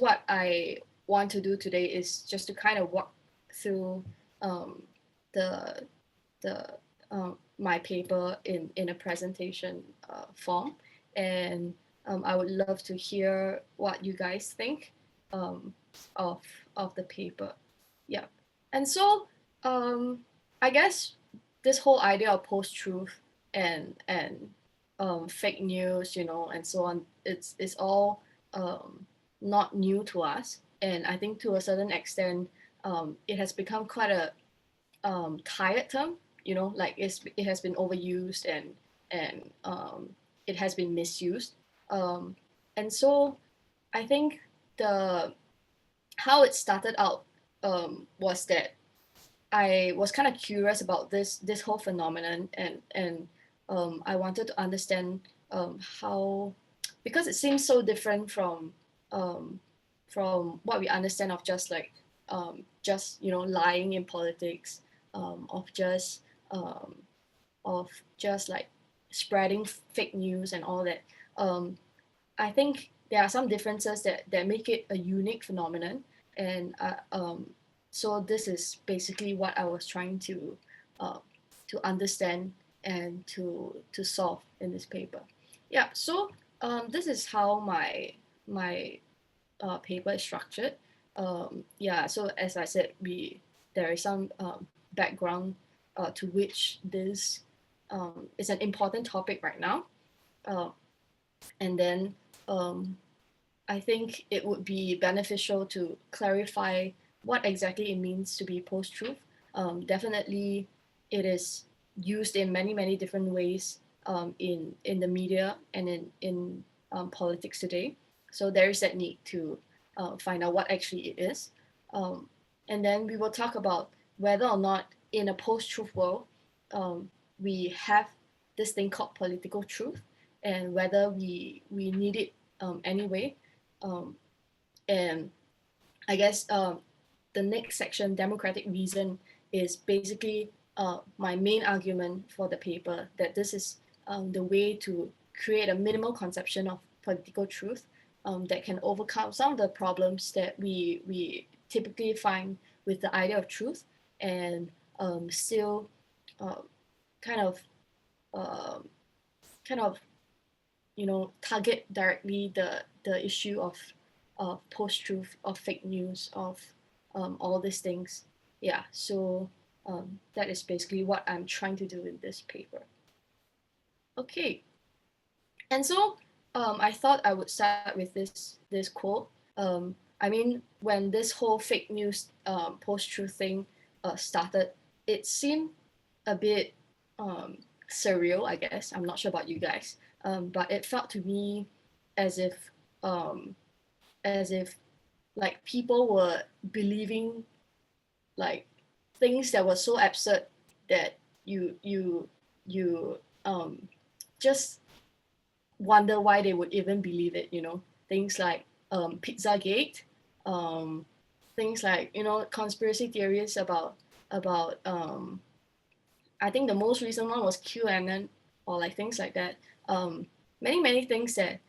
what I want to do today is just to kind of walk through the my paper in a presentation form, and I would love to hear what you guys think um, of the paper. Yeah, and so I guess this whole idea of post-truth and fake news, and so on, it's all not new to us, and I think to a certain extent, it has become quite a tired term. Like it has been overused and it has been misused, and so I think the how it started out was that I was kind of curious about this whole phenomenon, and I wanted to understand how, because it seems so different um, from what we understand of just lying in politics, of um, just like spreading fake news and all that. Um, I think there are some differences that make it a unique phenomenon, and so this is basically what I was trying uh, to understand and to solve in this paper. Yeah, so this is how my paper is structured. Yeah, so as I said, there is some background to which this is an important topic right now, uh, and then um, I think it would be beneficial to clarify what exactly it means to be post-truth. Definitely, it is used in many different ways in the media and in politics today. So there is that need to find out what actually it is. Um, and then we will talk about whether or not in a post-truth world we have this thing called political truth, and whether we need it anyway. Um, and I guess the next section, democratic reason, is basically my main argument for the paper, that this is the way to create a minimal conception of political truth that can overcome some of the problems that we typically find with the idea of truth, and still uh, kind of um kind of target directly the issue of post-truth, of fake news, of all these things. Yeah, so that is basically what I'm trying to do in this paper. Okay, and so I thought I would start with this quote. I mean, when this whole fake news post-truth thing started, it seemed a bit um, surreal, I guess. I'm not sure about you guys, but it felt to me as if um, as if like people were believing like things that were so absurd that you just wonder why they would even believe it. Things like Pizzagate, um, things like conspiracy theories about I think the most recent one was QAnon, or like things like that. Many things that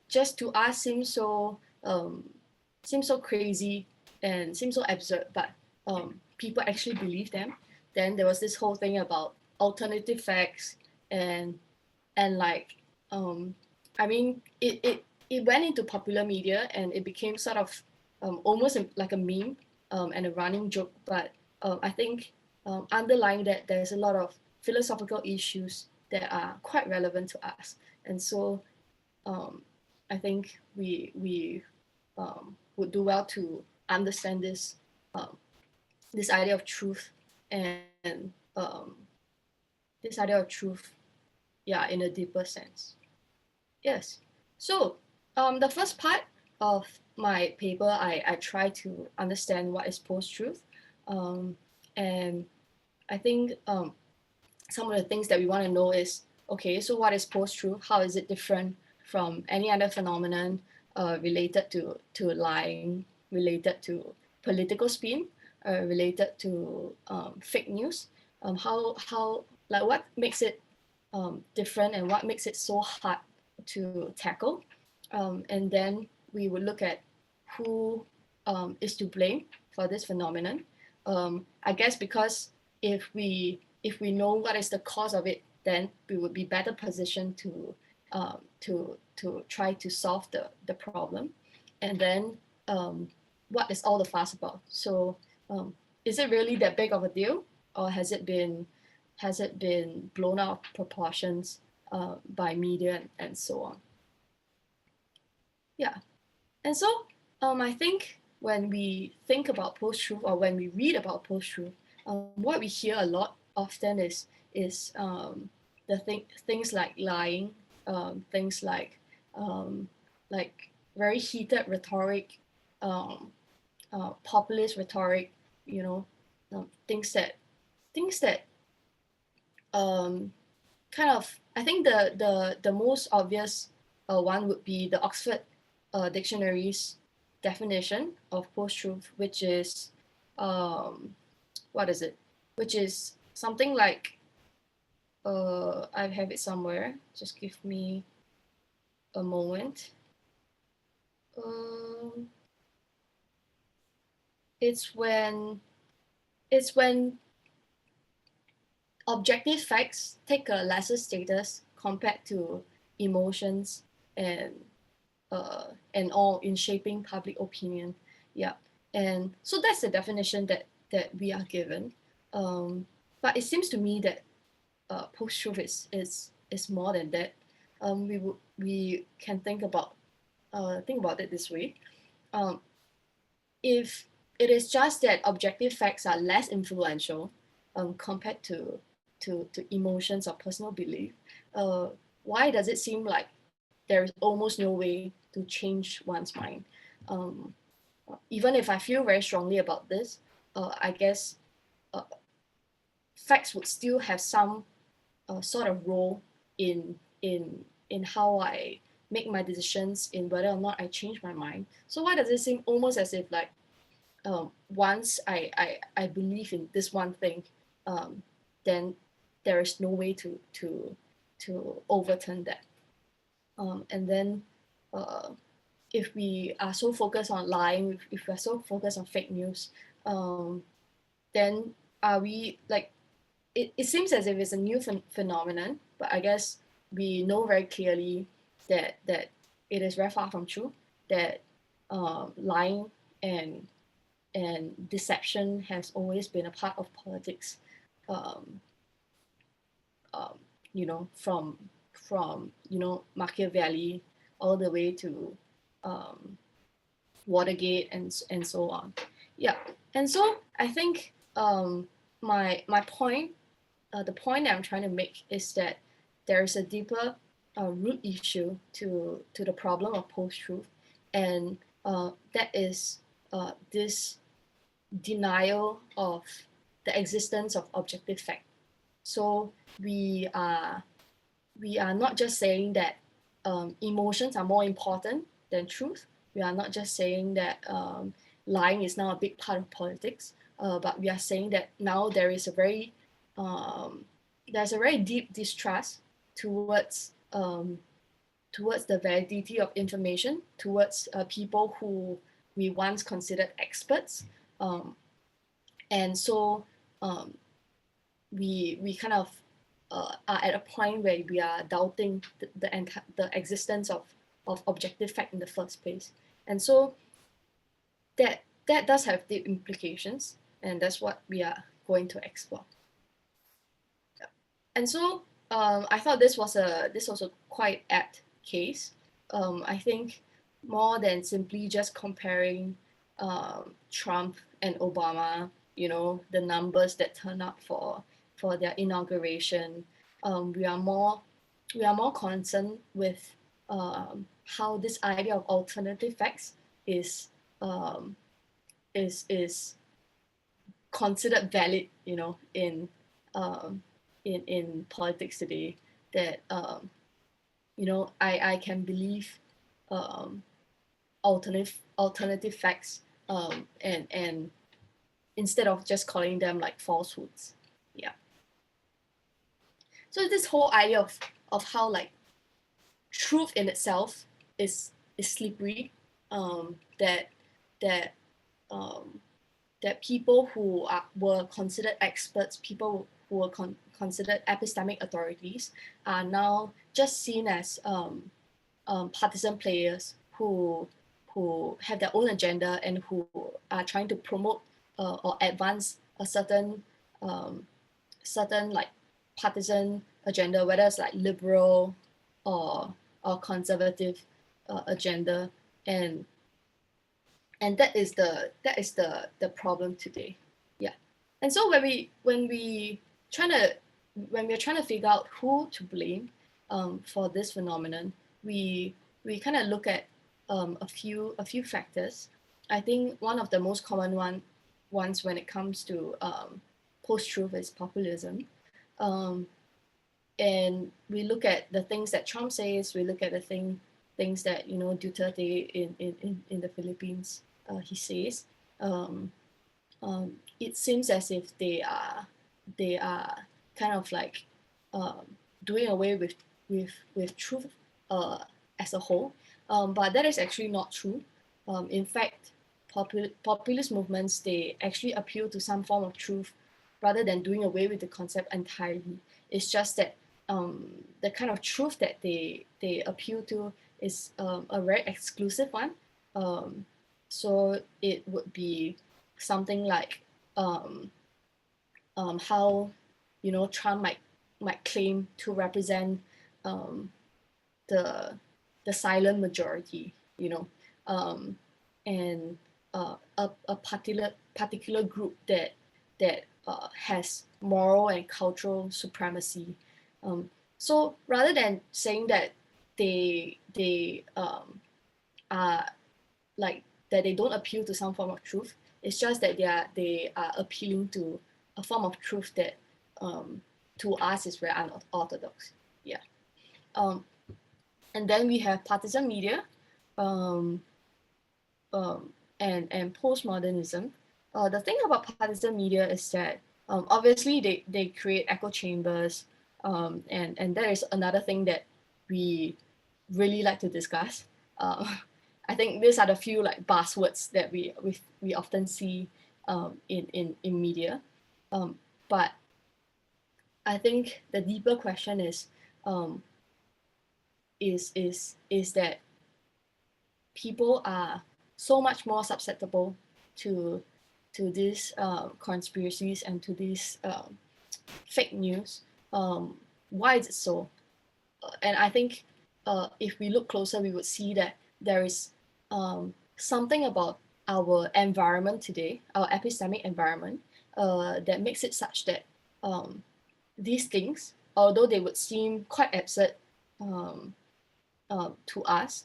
just to us seem so crazy and seem so absurd, but people actually believe them. Then there was this whole thing about alternative facts, and like um, I mean it went into popular media, and it became sort of almost like a meme and a running joke. But I think underlying that, there's a lot of philosophical issues that are quite relevant to us, and so um, I think we would do well to understand this idea of truth, and this idea of truth, yeah, in a deeper sense. Yes. So the first part of my paper, I try to understand what is post-truth, and I think some of the things that we want to know is, okay, so what is post-truth? How is it different from any other phenomenon related to lying, related to political spin, related to fake news? How like what makes it different, and what makes it so hard to tackle? And then we would look at who is to blame for this phenomenon. I guess because if we know what is the cause of it, then we would be better positioned to try to solve the problem. And then what is all the fuss about? So is it really that big of a deal, or has it been blown out of proportions by media and so on? Yeah, and so I think when we think about post-truth, or when we read about post-truth, what we hear a lot often is things like lying, things like very heated rhetoric, populist rhetoric, you know, things that kind of, I think the most obvious one would be the Oxford Dictionaries definition of post-truth, which is what is it? Which is something like I have it somewhere. Just give me a moment. It's when objective facts take a lesser status compared to emotions and all in shaping public opinion. Yeah, and so that's the definition that we are given. But it seems to me that post-truth is more than that. We can think about it this way. If it is just that objective facts are less influential compared to emotions or personal belief, why does it seem like there is almost no way to change one's mind? Even if I feel very strongly about this, I guess facts would still have some sort of role in how I make my decisions, in whether or not I change my mind. So why does it seem almost as if like once I believe in this one thing, then there is no way to overturn that. And then if we are so focused on lying, if we're so focused on fake news, then are we like, it seems as if it's a new phenomenon, but I guess we know very clearly that it is very far from true, that lying and deception has always been a part of politics, you know, from Machiavelli all the way to Watergate and so on. Yeah, and so I think my point, the point that I'm trying to make is that there is a deeper root issue to the problem of post-truth, and that is this denial of the existence of objective fact. So we are not just saying that emotions are more important than truth. We are not just saying that lying is now a big part of politics, but we are saying that now there is a very there's a very deep distrust towards the validity of information, towards people who we once considered experts, and so we kind of are at a point where we are doubting the existence of objective fact in the first place, and so that does have deep implications, and that's what we are going to explore. Yeah. And so I thought this was a quite apt case. I think more than simply just comparing Trump and Obama, you know, the numbers that turn up for their inauguration, we are more concerned with how this idea of alternative facts is considered valid, you know, in politics today. That you know, I can believe alternative facts, and instead of just calling them like falsehoods. Yeah. So this whole idea of how like truth in itself is slippery, that that that people who were considered experts, people who were considered epistemic authorities, are now just seen as partisan players who have their own agenda and who are trying to promote or advance a certain like partisan agenda, whether it's like liberal or conservative agenda, and that is the problem today. Yeah. And so when we're trying to figure out who to blame for this phenomenon, we kind of look at a few factors. I think one of the most common ones when it comes to post-truth is populism. And we look at the things that Trump says, we look at the things that Duterte in the Philippines he says. It seems as if they are kind of like doing away with truth as a whole, but that is actually not true. In fact, populist movements, they actually appeal to some form of truth rather than doing away with the concept entirely. It's just that the kind of truth that they appeal to is a very exclusive one. So it would be something like how Trump might claim to represent the silent majority, and a particular group that has moral and cultural supremacy. So rather than saying that they are like that they don't appeal to some form of truth, it's just that they are appealing to a form of truth that to us is very unorthodox. Yeah. And then we have partisan media and postmodernism. The thing about partisan media is that obviously they create echo chambers, and that is another thing that we really like to discuss. I think these are the few like buzzwords that we often see in media, but I think the deeper question is that people are so much more susceptible to these conspiracies and to these fake news. Why is it so? And I think if we look closer, we would see that there is something about our environment today, our epistemic environment, that makes it such that these things, although they would seem quite absurd to us,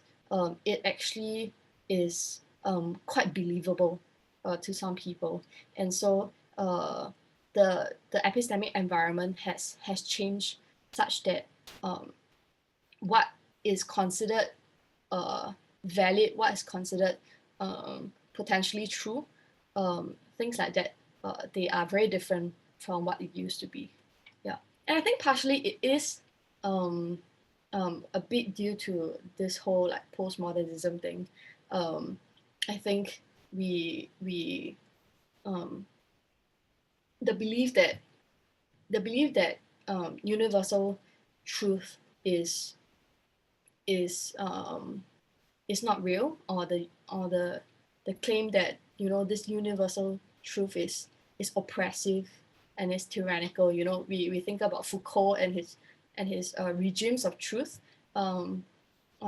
it actually is quite believable to some people. And so the epistemic environment has changed such that what is considered valid, what is considered potentially true, things like that, they are very different from what it used to be. Yeah, and I think partially it is a bit due to this whole like postmodernism thing. I think we the belief that universal truth is not real, or the claim that this universal truth is oppressive and is tyrannical. We think about Foucault and his regimes of truth.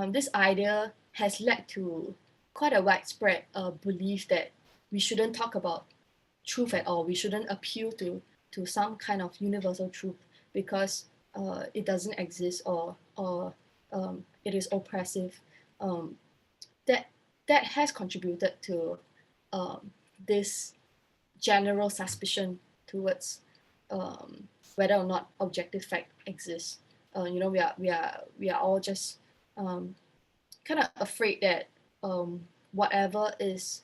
This idea has led to quite a widespread belief that we shouldn't talk about truth at all. We shouldn't appeal to some kind of universal truth because it doesn't exist, or it is oppressive. That has contributed to this general suspicion towards whether or not objective fact exists. We are all just kind of afraid that whatever is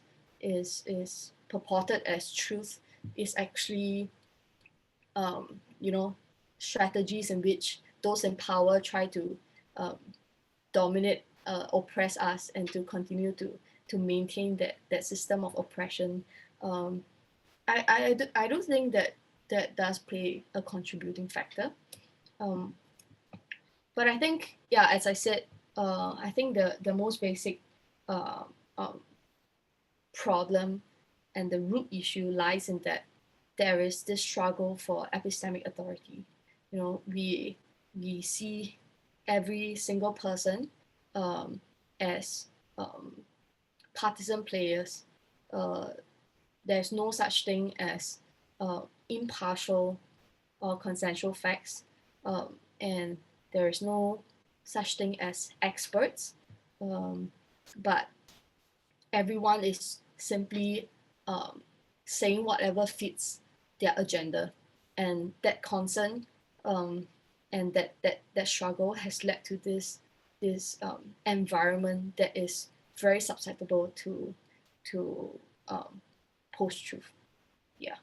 purported as truth is actually strategies in which those in power try to dominate, oppress us, and to continue to maintain that system of oppression. I don't think that does play a contributing factor. Um, but I think, yeah, as I said, I think the most basic uh, um, problem and the root issue lies in that there is this struggle for epistemic authority. You know, we see every single person um, as partisan players. Uh, there's no such thing as impartial or consensual facts, and there is no such thing as experts, but everyone is simply saying whatever fits their agenda, and that concern and that struggle has led to this environment that is very susceptible to post truth. Yeah,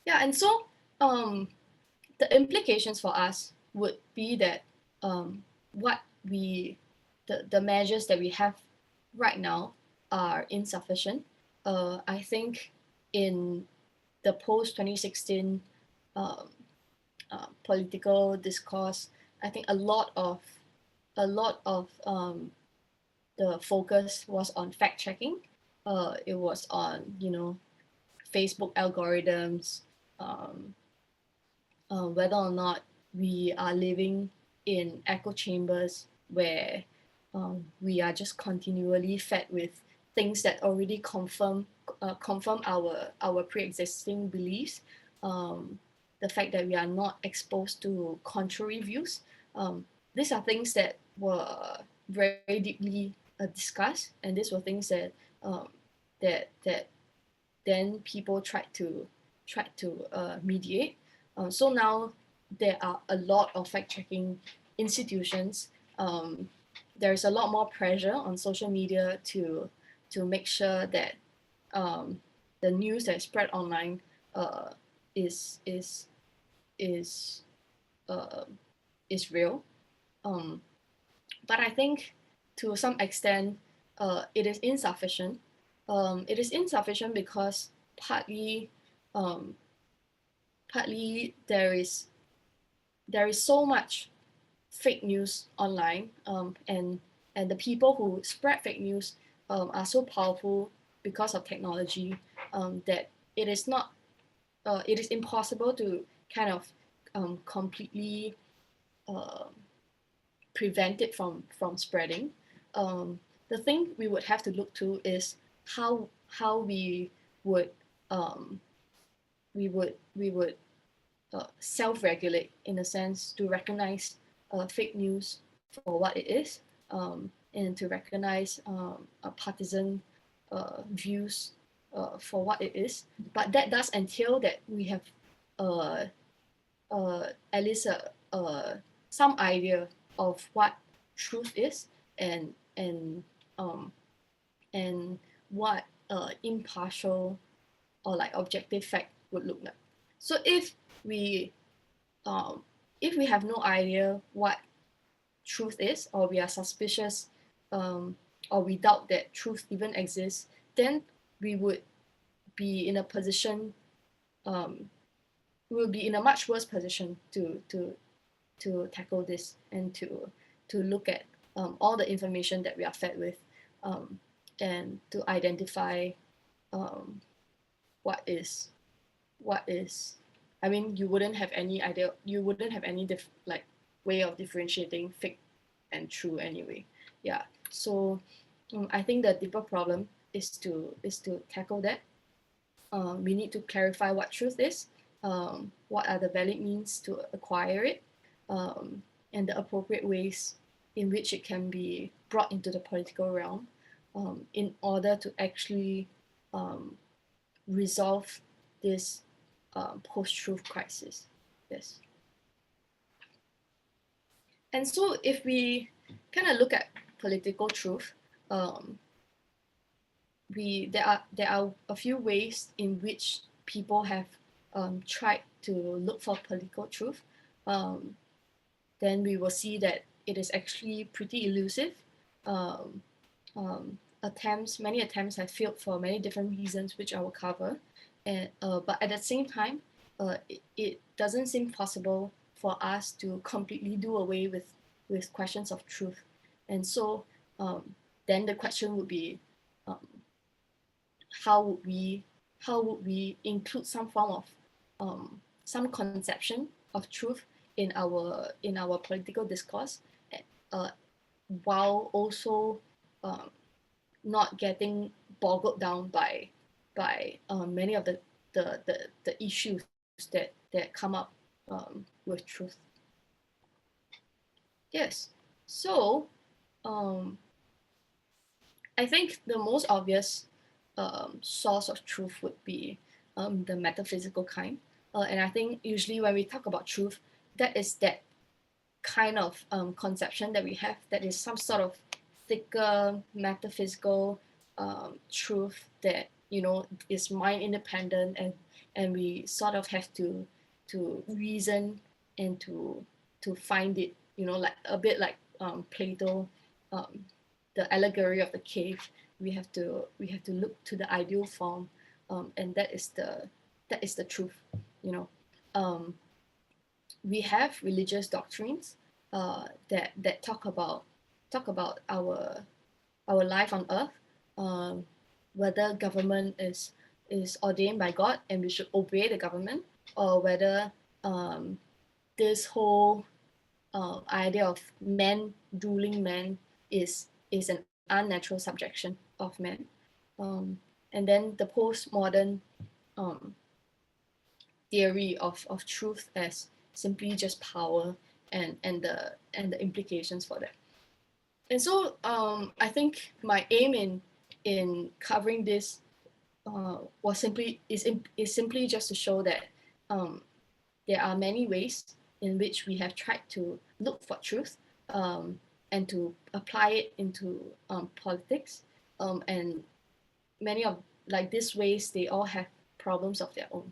yeah, and so the implications for us would be that what we the measures that we have right now are insufficient. I think in the post 2016 um, political discourse, I think a lot of the focus was on fact checking. It was on Facebook algorithms, um, whether or not we are living in echo chambers where we are just continually fed with things that already confirm our pre-existing beliefs. The fact that we are not exposed to contrary views. These are things that were very deeply discussed, and these were things that that then people tried to mediate. So now there are a lot of fact-checking institutions. There's a lot more pressure on social media to make sure that the news that is spread online uh, is is is uh, is real. Um, but I think to some extent it is insufficient. It is insufficient because partly um, partly there is so much fake news online, and the people who spread fake news are so powerful because of technology, that it is impossible to kind of completely uh, prevent it from spreading. The thing we would have to look to is how would um, we would self-regulate in a sense to recognize fake news for what it is, and to recognize partisan views for what it is. But that does entail that we have uh, at least some idea of what truth is, and um, and what impartial or like objective fact would look like. So we um, if we have no idea what truth is, or we are suspicious, or we doubt that truth even exists, then we would be in a position, um, we will be in a much worse position to tackle this, and to look at all the information that we are fed with, um, and to identify um, what is what is I mean, you wouldn't have any idea, you wouldn't have any like way of differentiating fake and true anyway. Yeah, so I think the deeper problem is to tackle that. We need to clarify what truth is, what are the valid means to acquire it, and the appropriate ways in which it can be brought into the political realm, in order to actually resolve this post-truth crisis. Yes. And so if we kind of look at political truth, um, there are a few ways in which people have tried to look for political truth. Then we will see that it is actually pretty elusive. many attempts have failed for many different reasons, which I will cover. And but at the same time, it doesn't seem possible for us to completely do away with questions of truth. And so then the question would be, um, how would we include some form of some conception of truth in our political discourse, uh, while also um, not getting boggled down by many of the issues that come up with truth. Yes, so um, I think the most obvious source of truth would be the metaphysical kind. And I think usually when we talk about truth, that is that kind of conception that we have, that is some sort of thicker metaphysical truth that, you know, is mind independent, and we sort of have to reason and to find it, you know, like a bit like Plato, um, the allegory of the cave. We have to look to the ideal form, and that is the truth, you know. um, we have religious doctrines that talk about our life on earth, um, whether government is ordained by God and we should obey the government, or whether um, this whole idea of man ruling man is an unnatural subjection of man. And then the postmodern um, theory of truth as simply just power, and the implications for that. And so I think my aim in covering this is simply just to show that um, there are many ways in which we have tried to look for truth, and to apply it into politics, and many of like these ways, they all have problems of their own.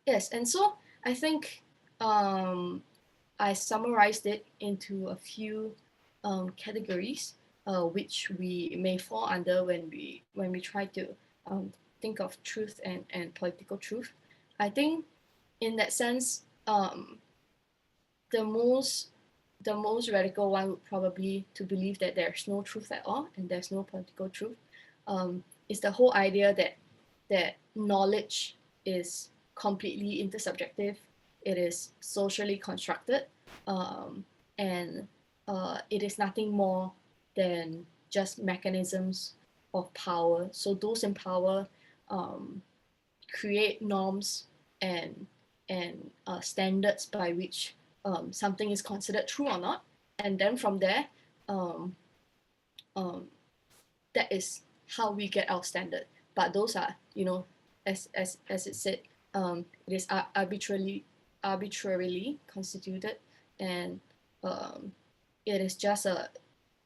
Yes, and so I think I summarized it into a few categories, which we may fall under when we try to think of truth and political truth. I think in that sense, the most the most radical one would probably to believe that there's no truth at all and there's no political truth. Is the whole idea that knowledge is completely intersubjective, it is socially constructed, and it is nothing more than just mechanisms of power. So those in power um, create norms and standards by which something is considered true or not, and then from there, um, um, that is how we get our standard. But those are, you know, as it said, it is arbitrarily constituted, and it is just at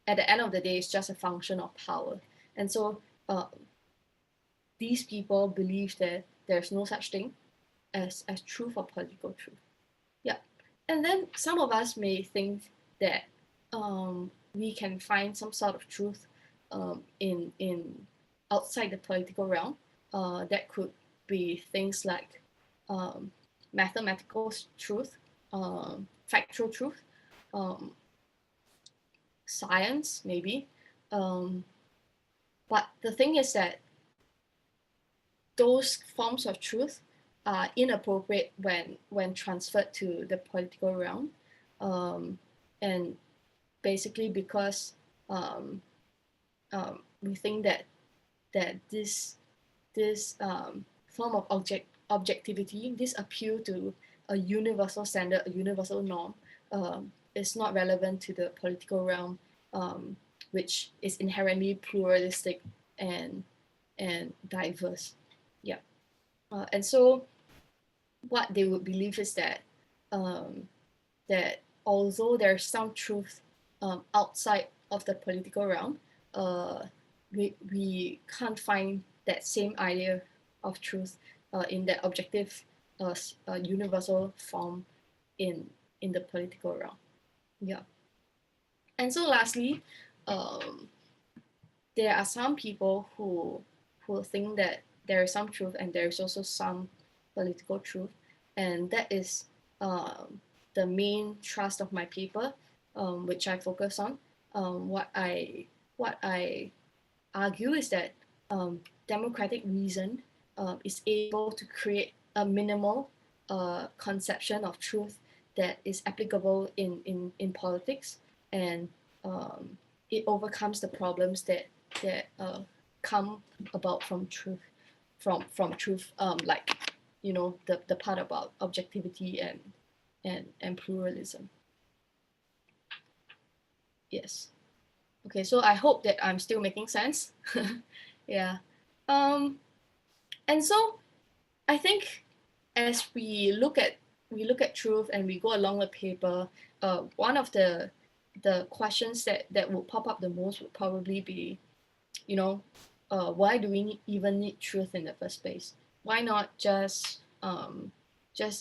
the end of the day, it's just a function of power. And so these people believe that there's no such thing as truth or political truth. Yeah. And then some of us may think that we can find some sort of truth in outside the political realm. That could be things like mathematical truth, factual truth, um, science, maybe. But the thing is that those forms of truth are inappropriate when transferred to the political realm, and basically because we think that this form of objectivity, this appeal to a universal standard, a universal norm, is not relevant to the political realm, which is inherently pluralistic and diverse. Yeah. And so what they would believe is that although there's some truth outside of the political realm, we can't find that same idea of truth in that objective universal form in the political realm. Yeah. And so lastly, there are some people who think that there is some truth and there is also some political truth, and that is the main thrust of my paper, which I focus on. What I argue is that democratic reason is able to create a minimal conception of truth that is applicable in politics, and it overcomes the problems that come about from truth, from truth, like the part about objectivity and pluralism. Yes. Okay, so I hope that I'm still making sense. Yeah. And so I think as we look at truth and we go along the paper, one of the questions that will pop up the most would probably be, why do we even need truth in the first place? Why not just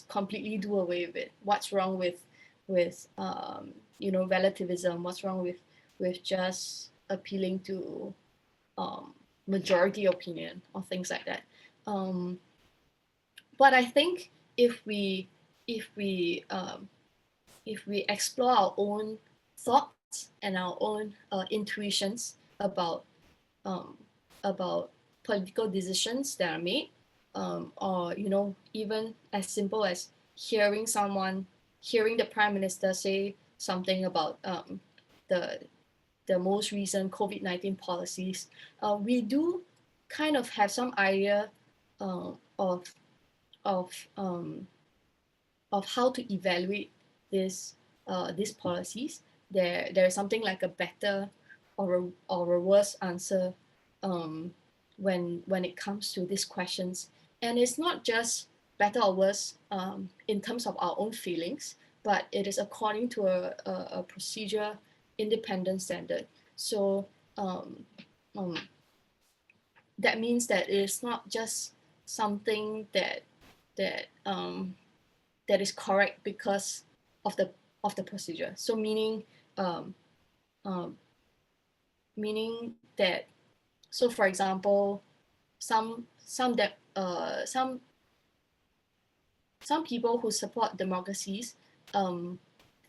completely do away with it? What's wrong with relativism? What's wrong with just appealing to majority opinion or things like that? But I think if we if we if we explore our own thoughts and our own intuitions um, about political decisions that are made, or even as simple as hearing the prime minister say something about the most recent COVID-19 policies, we do kind of have some idea of of um, of how to evaluate these policies. There's something like a better or a worse answer when it comes to these questions, and it's not just better or worse in terms of our own feelings, but it is according to a procedure independent standard. So um, that means that it is not just something that is correct because of the procedure. So um, um, meaning that, so for example, some people who support democracies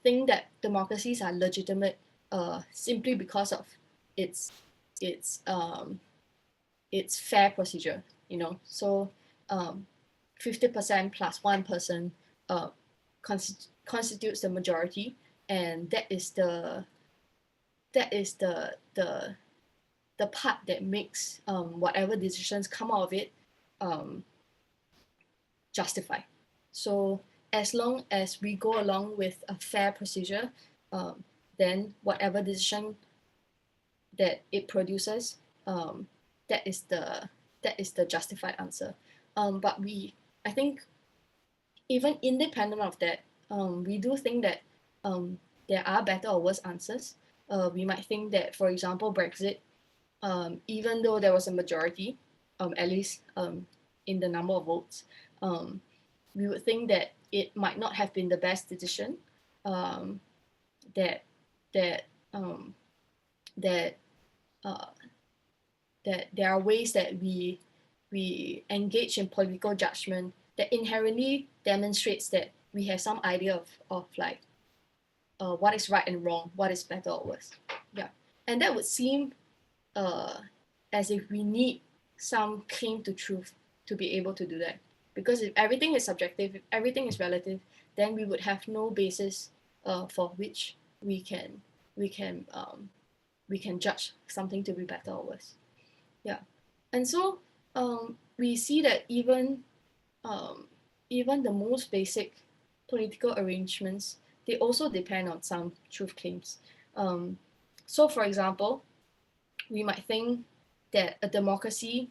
think that democracies are legitimate simply because of its its um, its fair procedure. So 50% plus 1% uh, constitutes the majority, and that is the part that makes whatever decisions come out of it um, justify. So as long as we go along with a fair procedure, um, then whatever decision that it produces, that is the justified answer. But I think, even independent of that, we do think that there are better or worse answers. We might think that, for example, Brexit, even though there was a majority, at least in the number of votes, we would think that it might not have been the best decision. That that um, that uh, that there are ways that we engage in political judgment that inherently demonstrates that we have some idea of like what is right and wrong, what is better or worse. Yeah, and that would seem uh, as if we need some claim to truth to be able to do that. Because if everything is subjective, if everything is relative, then we would have no basis for which we can we can we can judge something to be better or worse. Yeah, and so we see that um, even the most basic political arrangements, they also depend on some truth claims. So, for example, we might think that a democracy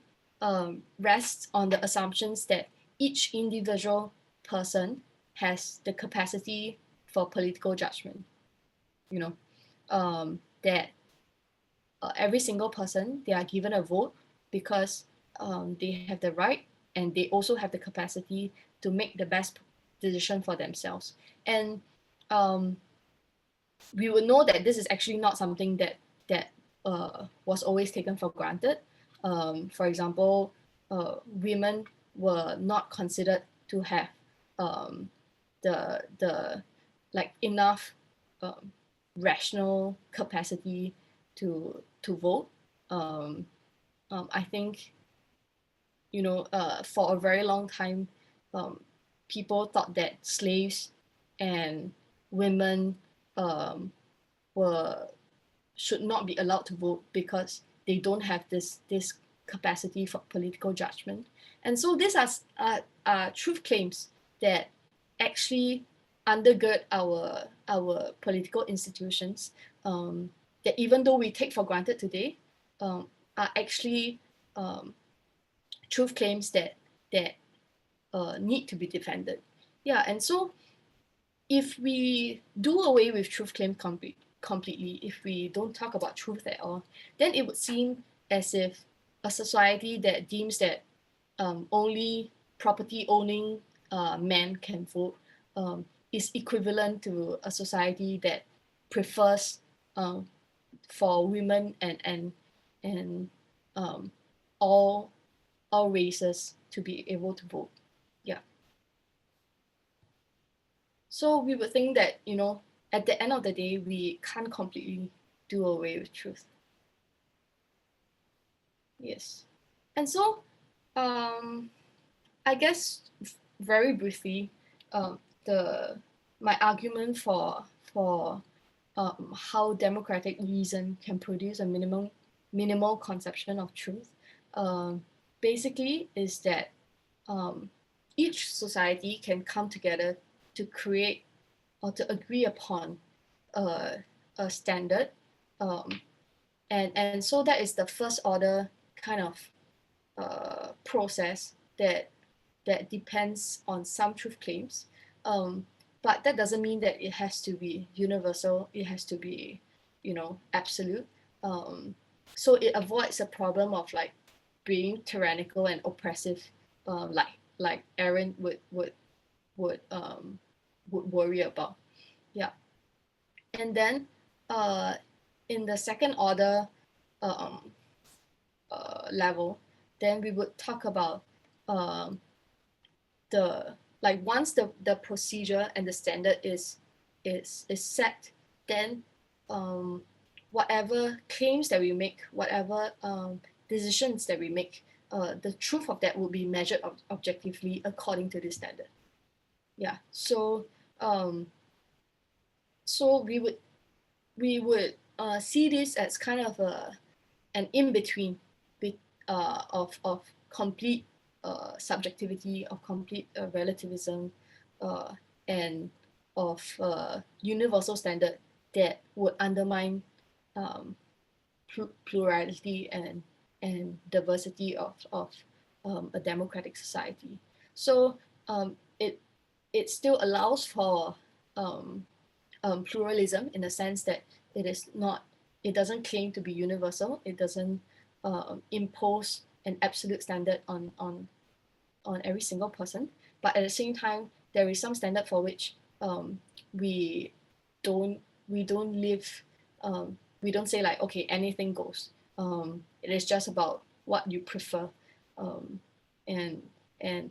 rests on the assumptions that each individual person has the capacity for political judgment. That every single person, they are given a vote because they have the right and they also have the capacity to make the best decision for themselves. And um, we would know that this is actually not something that was always taken for granted. For example, women were not considered to have the like enough rational capacity to vote. I think, you know, for a very long time, people thought that slaves and women should not be allowed to vote because they don't have this capacity for political judgment. And so these are truth claims that actually undergird our political institutions, that even though we take for granted today, are actually truth claims that need to be defended. Yeah, and so if we do away with truth claim completely, if we don't talk about truth at all, then it would seem as if a society that deems that only property owning men can vote is equivalent to a society that prefers for women and all races to be able to vote. Yeah. So we would think that, you know, at the end of the day, we can't completely do away with truth. Yes. And so I guess very briefly, my argument for how democratic reason can produce a minimal conception of truth, basically is that each society can come together to create or to agree upon a standard, and so that is the first order kind of process that depends on some truth claims, but that doesn't mean that it has to be universal. It has to be, you know, absolute. So it avoids a problem of like being tyrannical and oppressive, like Aaron would worry about. Yeah. And then in the second order level, then we would talk about the like once the procedure and the standard is set, then whatever claims that we make, whatever decisions that we make, the truth of that will be measured objectively according to this standard. Yeah. So so we would see this as kind of an in-between of complete subjectivity, of complete relativism, and of universal standard that would undermine plurality and diversity of a democratic society. So it still allows for pluralism in the sense that it doesn't claim to be universal. It doesn't impose an absolute standard on every single person, but at the same time, there is some standard for which we don't live. We don't say like, okay, anything goes. It is just about what you prefer, and and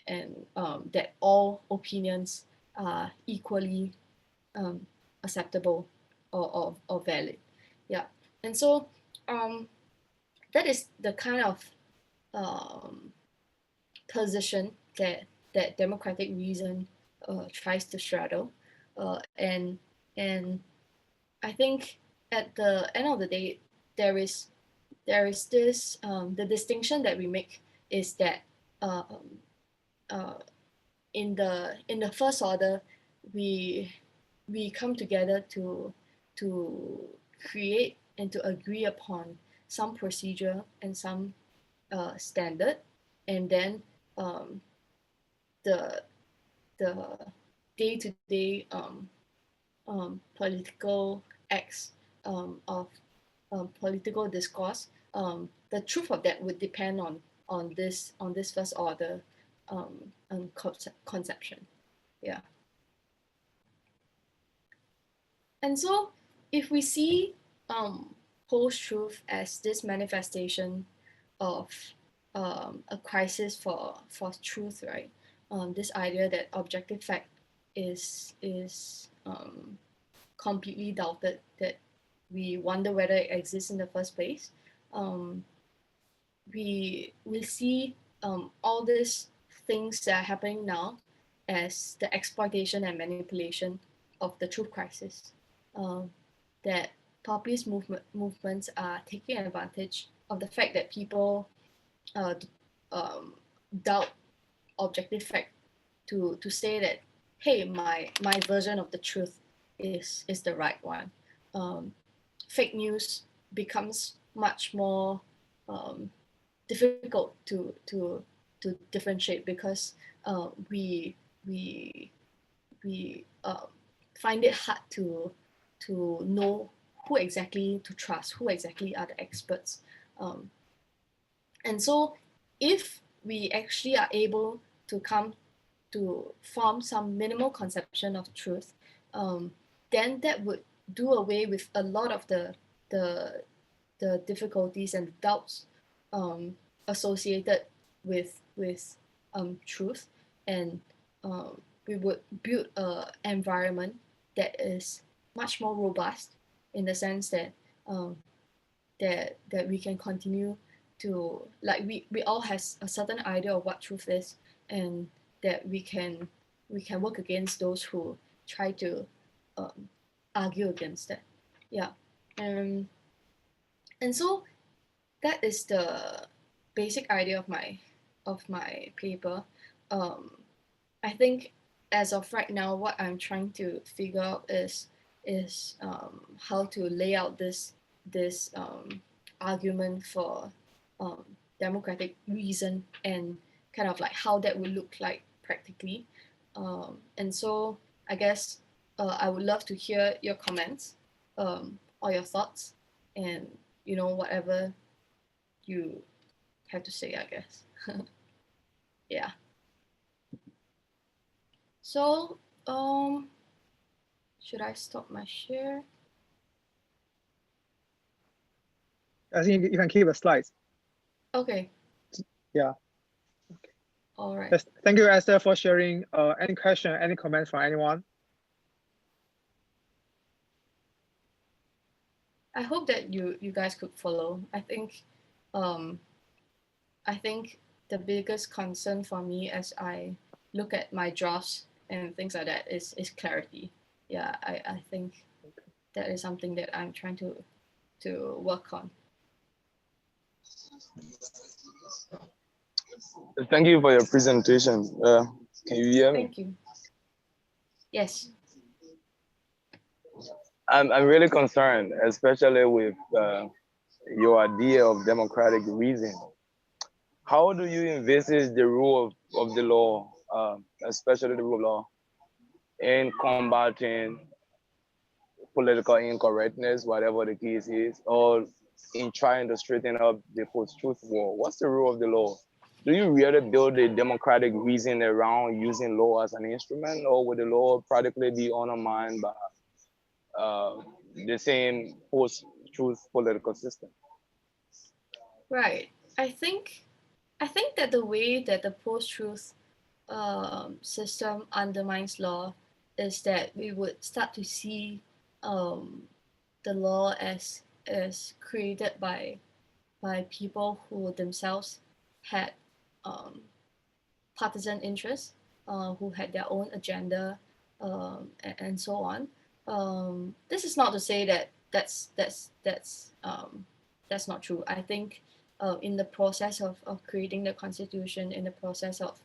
and that all opinions are equally acceptable or valid. Yeah, and so that is the kind of position that democratic reason tries to straddle, and I think at the end of the day, there is this the distinction that we make is that in the first order, we come together to create and to agree upon some procedure and some standard, and then the day-to-day political acts of political discourse, the truth of that would depend on this first order conception. Yeah. And so if we see post-truth as this manifestation of a crisis for truth, right? This idea that objective fact is completely doubted, that we wonder whether it exists in the first place. Um, we see all these things that are happening now as the exploitation and manipulation of the truth crisis. Um, that populist movements are taking advantage of the fact that people uh, um, doubt objective fact to say that, hey, my version of the truth is the right one. Um, Fake news becomes much more um, difficult to differentiate, because we we find it hard to know who exactly to trust, who exactly are the experts. Um, and so if we actually are able to come to form some minimal conception of truth, um, then that would do away with a lot of the, the difficulties and doubts um, associated with truth, and we would build an environment that is much more robust, in the sense that that we can continue to, like, we all has a certain idea of what truth is, and that we can work against those who try to um, argue against that. Yeah. And so that is the basic idea of my paper. um, I think as of right now, what I'm trying to figure out is how to lay out this argument for um, democratic reason, and kind of like how that would look like practically. And so I guess I would love to hear your comments, or your thoughts, and whatever you have to say, I guess. Yeah. So should I stop my share? I think you can keep the slides. Okay. Yeah. All right. Yes. Thank you, Esther, for sharing. Any question, any comments from anyone? I hope that you guys could follow. Um, I think the biggest concern for me as I look at my drafts and things like that is clarity. Yeah, I think that is something that I'm trying to work on. Thank you for your presentation. Can you hear me? Thank you. Yes. I'm really concerned, especially with your idea of democratic reason. How do you envisage the rule of the law, especially the rule of law, in combating political incorrectness, whatever the case is, or in trying to straighten up the post-truth war? What's the rule of the law? Do you really build a democratic reason around using law as an instrument, or would the law practically be undermined by the same post-truth political system? Right. I think that the way that the post-truth system undermines law is that we would start to see um, the law as created by people who themselves had um, partisan interests, who had their own agenda, and so on. This is not to say that that's not true. I think in the process of creating the constitution, in the process of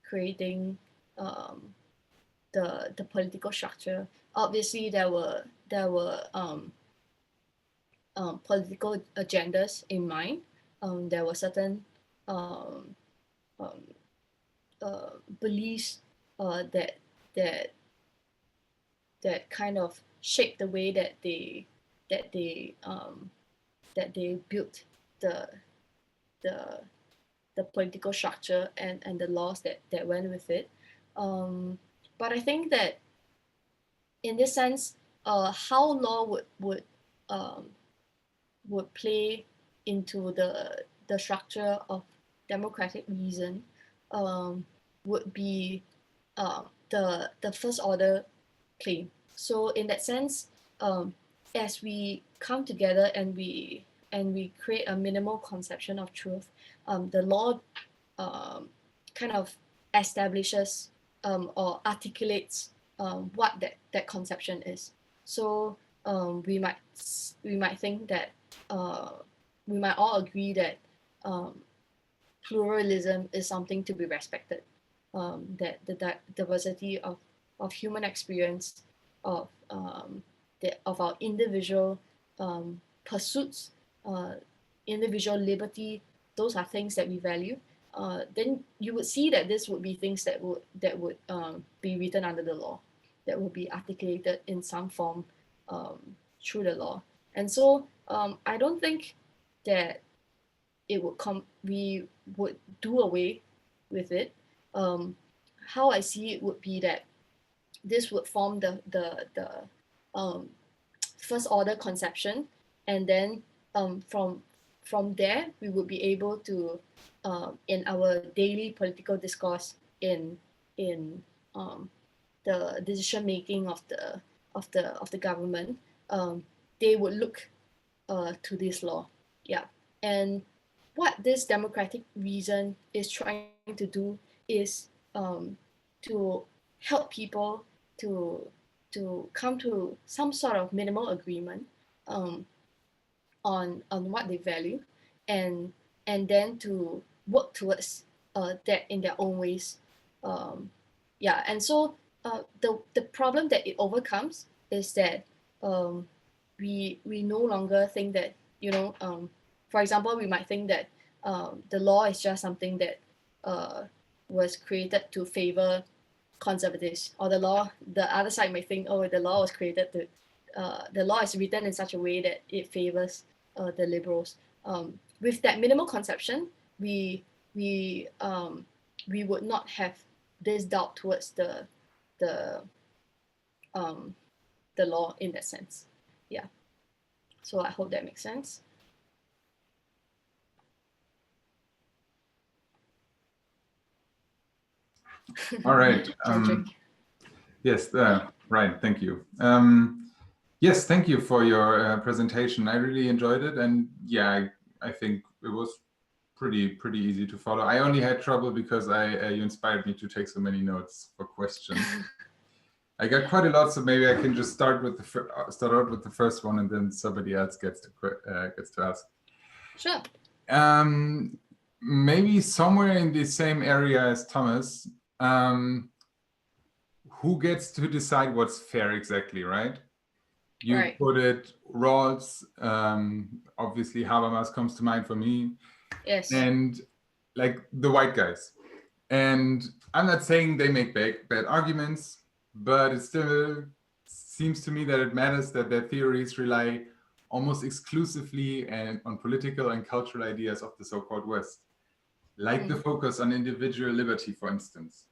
creating um, the political structure, obviously there were political agendas in mind. There were certain um, um, beliefs that that that kind of shaped the way that they that they built the the the political structure and the laws that went with it. But I think that in this sense, how law would play into the structure of democratic reason would be the first order claim. So in that sense, as we come together and we create a minimal conception of truth, the law kind of establishes or articulates what that conception is. So we might think that we might all agree that pluralism is something to be respected. That the diversity of human experience, of our individual pursuits, individual liberty, those are things that we value. Then you would see that this would be things that would be written under the law, that will be articulated in some form through the law. And so I don't think that we would do away with it. How I see it would be that this would form the first order conception, and then from there we would be able to in our daily political discourse, in the decision making of the government, they would look to this law. Yeah. And what this democratic reason is trying to do is to help people to come to some sort of minimal agreement on what they value, and then to work towards that in their own ways. Yeah, and so the problem that it overcomes is that we no longer think that, for example, we might think that the law is just something that was created to favor conservatives, or the other side may think, oh, the law was created to the law is written in such a way that it favors the liberals. With that minimal conception, we would not have this doubt towards the law in that sense. Yeah. So I hope that makes sense. All right. Yes, right. Thank you. Yes, thank you for your presentation. I really enjoyed it, and yeah, I think it was pretty easy to follow. I only had trouble because you inspired me to take so many notes for questions. I got quite a lot, so maybe I can just start out with the first one, and then somebody else gets to ask. Sure. Maybe somewhere in the same area as Thomas. Who gets to decide what's fair exactly, right? You right. put it, Rawls, obviously Habermas comes to mind for me. Yes. And like the white guys. And I'm not saying they make bad arguments, but it still seems to me that it matters that their theories rely almost exclusively on political and cultural ideas of the so-called West, like the focus on individual liberty, for instance.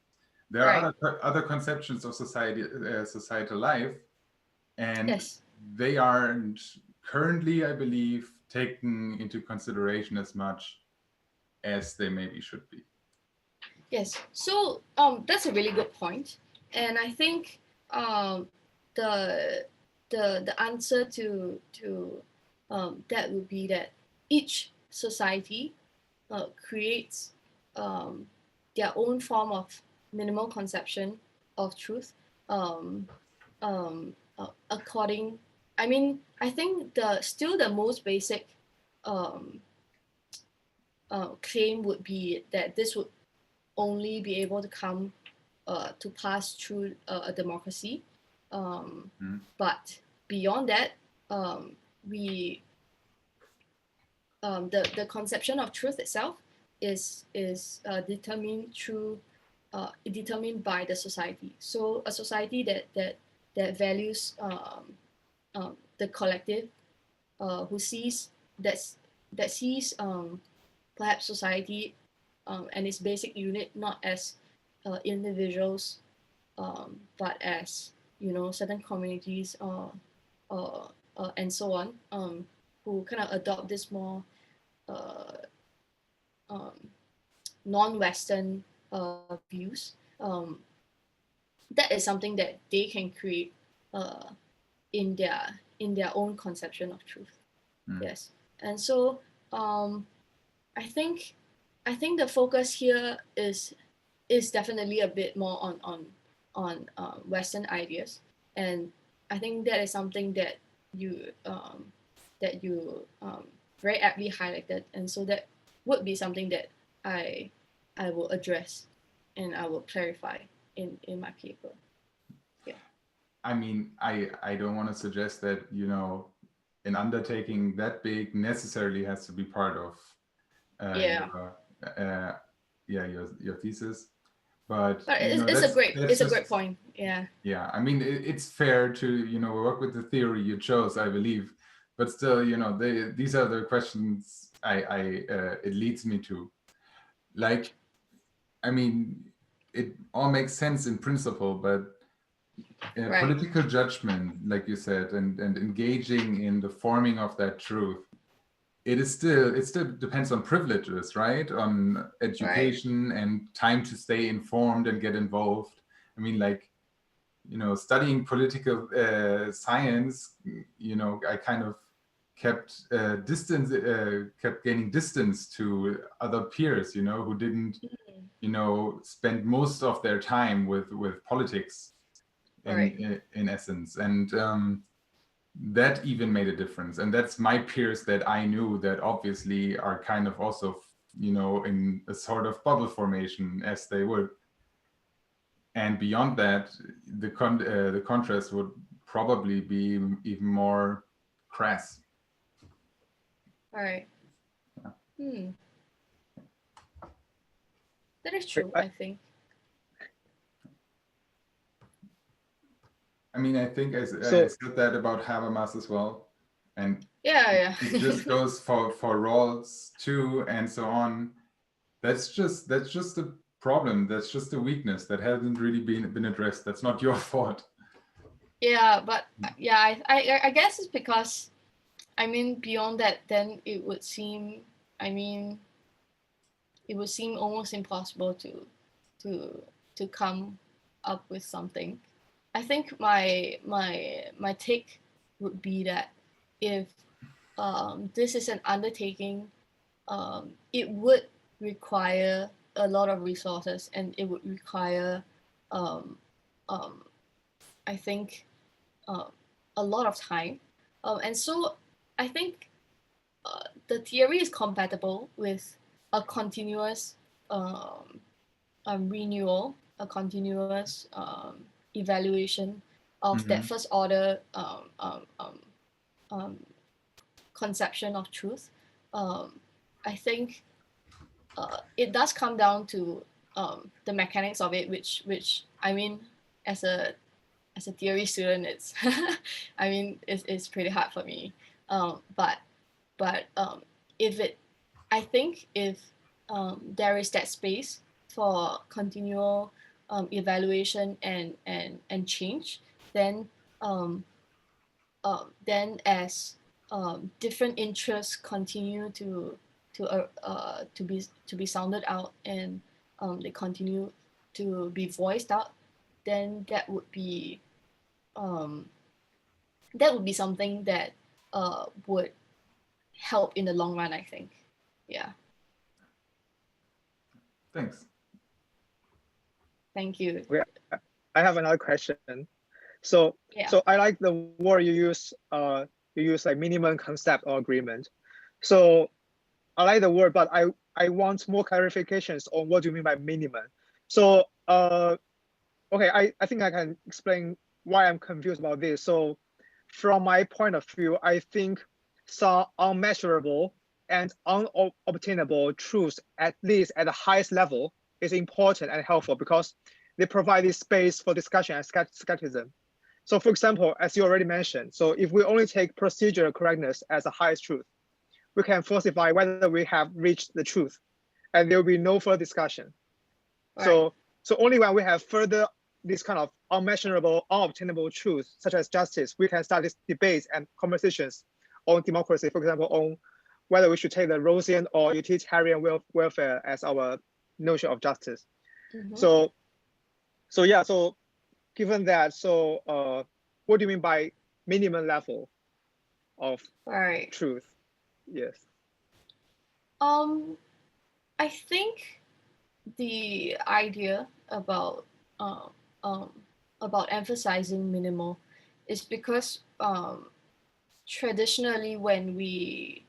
There are other conceptions of societal life, and they aren't currently, I believe, taken into consideration as much as they maybe should be. Yes. So that's a really good point, and I think the answer to that would be that each society creates their own form of minimal conception of truth according. I mean, I think the most basic claim would be that this would only be able to come to pass through a democracy, but beyond that, the conception of truth itself is determined by the society. So a society that values the collective, who sees perhaps society and its basic unit not as individuals, but as certain communities and so on, who kind of adopt this more non-Western views, that is something that they can create in their own conception of truth. Yes, and so I think the focus here is definitely a bit more on Western ideas, and I think that is something that you very aptly highlighted, and so that would be something that I will address and I will clarify in my paper. Yeah. I mean, I don't want to suggest that, an undertaking that big necessarily has to be part of your thesis, but it's a great point. Yeah, I mean, it's fair to work with the theory you chose, I believe, but still, these are the questions it leads me to. Like, I mean, it all makes sense in principle, but political judgment, like you said, and engaging in the forming of that truth, it still depends on privileges, right? On education and time to stay informed and get involved. I mean, like, studying political science, I kind of kept gaining distance to other peers, who didn't, spend most of their time with politics in essence. And that even made a difference. And that's my peers that I knew that obviously are kind of also, in a sort of bubble formation as they would. And beyond that, the contrast would probably be even more crass. All right. That is true, I think. I mean, I think I said that about Habermas as well. And it just goes for Rawls too, and so on. That's just the problem. That's just a weakness that hasn't really been addressed. That's not your fault. Yeah, but I guess it's because, I mean, beyond that, then it would seem almost impossible to come up with something. I think my take would be that if this is an undertaking, it would require a lot of resources, and it would require, I think, a lot of time, and so I think the theory is compatible with a continuous renewal, a continuous evaluation of that first order conception of truth. I think it does come down to the mechanics of it, which I mean, as a theory student, it's it's pretty hard for me. But if there is that space for continual evaluation and change, then as different interests continue to be sounded out, and they continue to be voiced out, then that would be something that would help in the long run, I think. Yeah. Thanks. Thank you. I have another question. So I like the word you use. You use like minimum concept or agreement. So I like the word, but I want more clarifications on what you mean by minimum. So okay, I think I can explain why I'm confused about this. So from my point of view, I think some unmeasurable and unobtainable truths, at least at the highest level, is important and helpful because they provide this space for discussion and skepticism. So for example, as you already mentioned, so if we only take procedural correctness as the highest truth, we can falsify whether we have reached the truth, and there will be no further discussion. Right. So only when we have further this kind of unmeasurable, unobtainable truth, such as justice, we can start these debates and conversations on democracy, for example, on whether we should take the Rawlsian or utilitarian welfare as our notion of justice. Mm-hmm. So yeah, so given that, so what do you mean by minimum level of truth? Yes. I think the idea about emphasizing minimal is because traditionally when we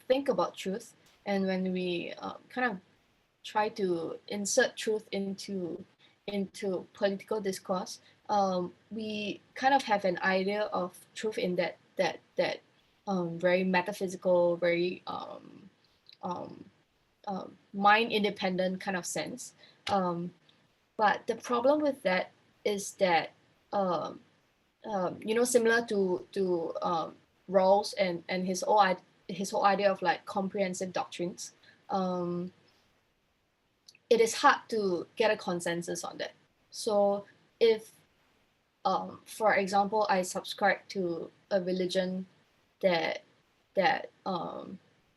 think about truth, and when we kind of try to insert truth into political discourse, we kind of have an idea of truth in that very metaphysical, very mind independent kind of sense. But the problem with that is that similar to Rawls and his whole idea of like comprehensive doctrines, it is hard to get a consensus on that. So if, for example, I subscribe to a religion that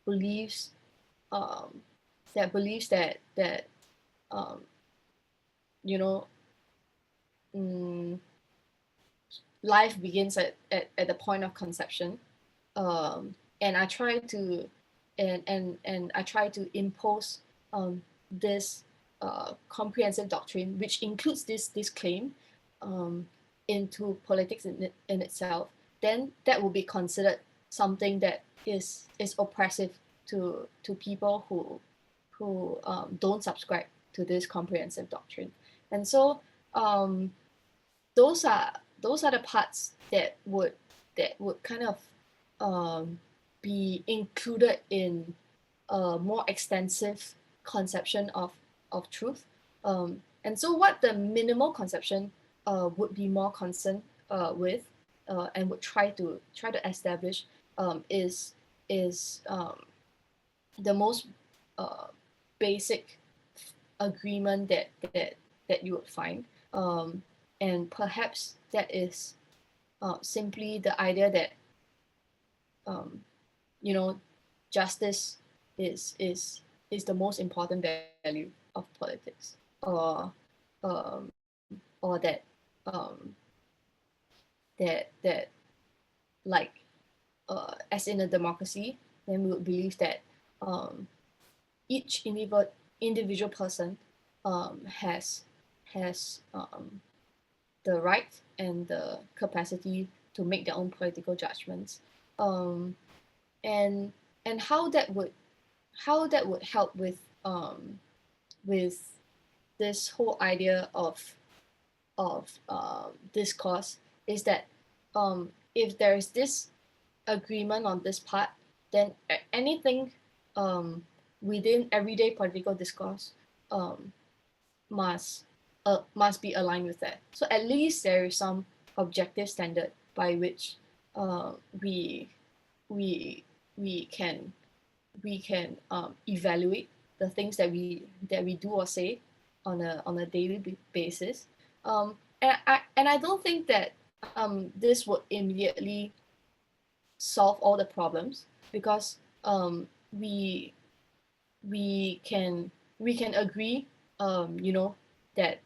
believes that life begins at the point of conception, and I try to impose this comprehensive doctrine, which includes this claim, into politics in itself, then that will be considered something that is oppressive to people who don't subscribe to this comprehensive doctrine. And so those are the parts that would kind of be included in a more extensive conception of truth. And so what the minimal conception would be more concerned with, and would try to establish, is the most basic agreement that you would find, and perhaps that is simply the idea that justice is the most important value of politics, or that like as in a democracy, then we would believe that each individual person has the right and the capacity to make their own political judgments, and how that would help with this whole idea of discourse is that if there is this agreement on this part, then anything within everyday political discourse must be aligned with that. So at least there is some objective standard by which we can evaluate the things that we do or say on a daily basis. And I don't think that this would immediately solve all the problems, because we can agree, that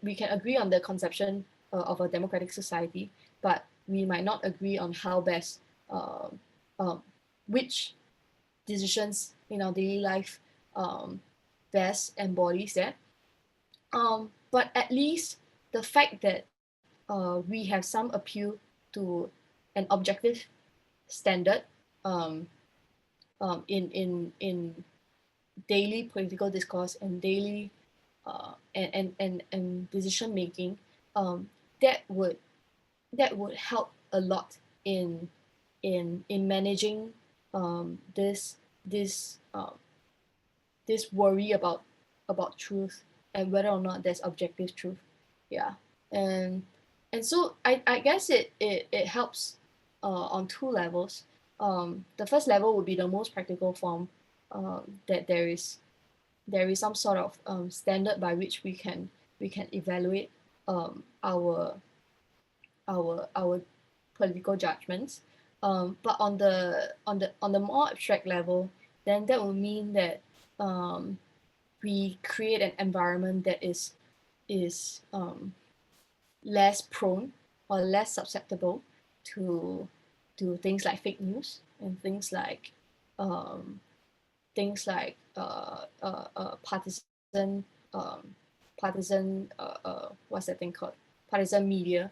we can agree on the conception of a democratic society, but we might not agree on how best which decisions in our daily life best embodies that. But at least the fact that we have some appeal to an objective standard in daily political discourse and daily and decision making, that would help a lot in managing this worry about truth and whether or not there's objective truth. Yeah. And so I guess it helps on two levels. The first level would be the most practical form, that there is there is some sort of standard by which we can evaluate our political judgments. But on the more abstract level, then that will mean that we create an environment that is less prone or less susceptible to things like fake news and things like partisan what's that thing called, partisan media,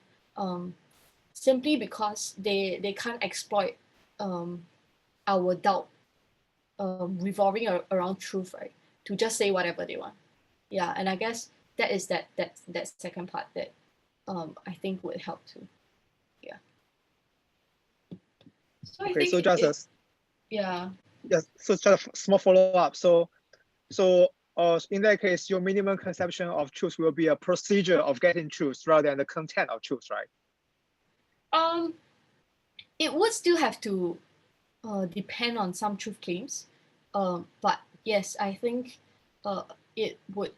simply because they can't exploit our doubt revolving around truth, right, to just say whatever they want. Yeah, and I guess that is that second part that I think would help too. Yeah. So okay, so just yeah. Yes, so just a small follow-up. So in that case, your minimum conception of truth will be a procedure of getting truth rather than the content of truth, right? It would still have to depend on some truth claims, but yes, I think it would.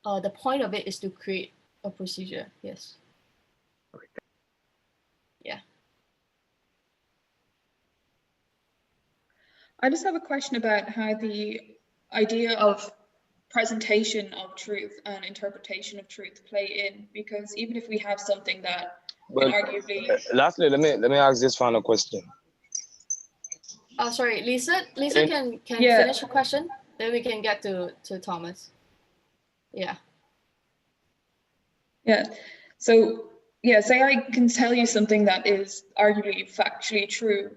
The point of it is to create a procedure. Yes. Okay. Yeah. I just have a question about how the idea of presentation of truth and interpretation of truth play in, because even if we have something that can arguably... Lastly, let me ask this final question. Sorry, Lisa can finish your question, then we can get to Thomas. Yeah. Yeah. So yeah, say I can tell you something that is arguably factually true,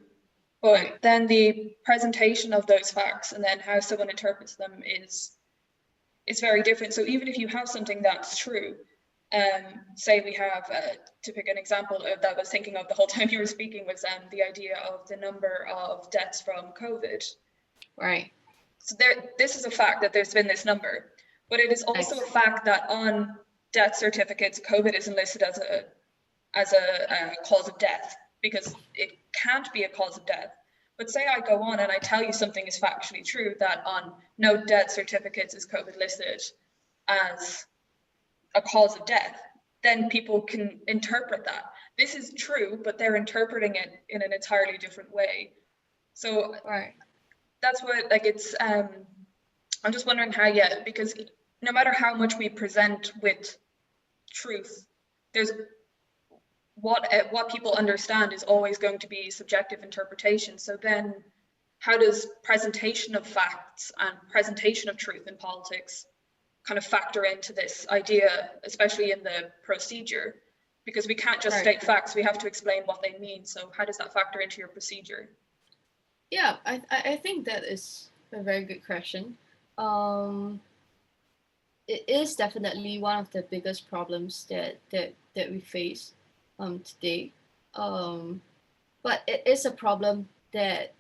but then the presentation of those facts and then how someone interprets them is very different. So even if you have something that's true, say we have, to pick an example that I was thinking of the whole time you were speaking, was the idea of the number of deaths from COVID. Right. So this is a fact that there's been this number, but it is also a fact that on death certificates, COVID isn't listed as a cause of death, because it can't be a cause of death. But say I go on and I tell you something is factually true, that on no death certificates is COVID listed as a cause of death, then people can interpret that. This is true, but they're interpreting it in an entirely different way. So that's what, like, it's, I'm just wondering how, because no matter how much we present with truth, there's what people understand is always going to be subjective interpretation. So then how does presentation of facts and presentation of truth in politics kind of factor into this idea, especially in the procedure? Because we can't just state facts, we have to explain what they mean. So how does that factor into your procedure? Yeah, I think that is a very good question. It is definitely one of the biggest problems that we face today. But it is a problem that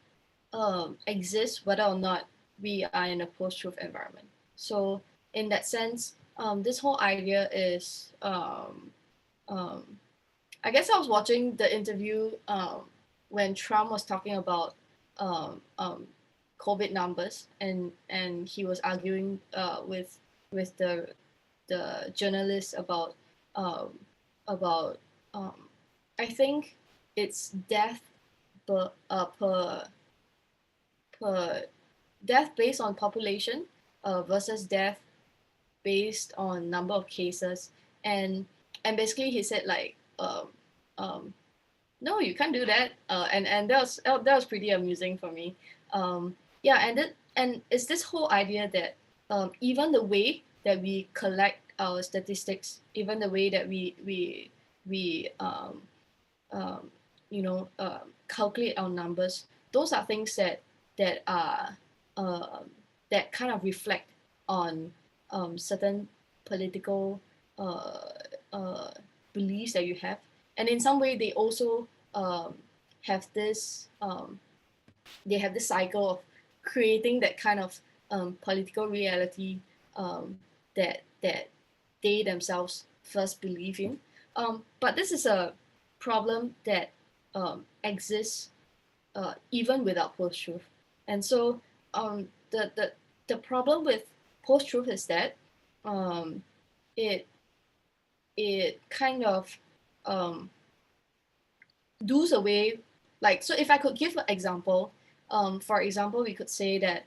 exists whether or not we are in a post-truth environment. So in that sense, this whole idea is, I guess I was watching the interview when Trump was talking about COVID numbers, and he was arguing with the journalist about I think it's death per death based on population versus death based on number of cases, and basically he said like no, you can't do that, and that was pretty amusing for me. Yeah, and it's this whole idea that even the way that we collect our statistics, even the way that we calculate our numbers, those are things that are that kind of reflect on certain political beliefs that you have, and in some way they also have this cycle of creating that kind of political reality that they themselves first believe in. But this is a problem that exists even without post-truth. And so the problem with post-truth is that it kind of does away, like, so if I could give an example, for example, we could say that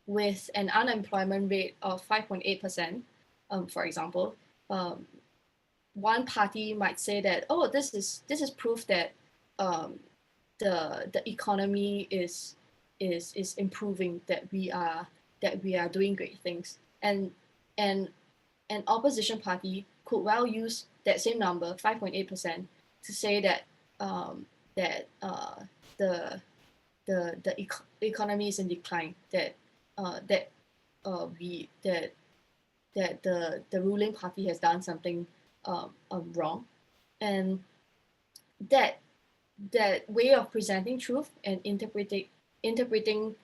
with an unemployment rate of 5.8%, for example, one party might say that, oh, this is proof that the economy is improving, that we are doing great things, and an opposition party could well use that same number, 5.8%, to say that the economy is in decline, that the ruling party has done something wrong, and that way of presenting truth and interpreting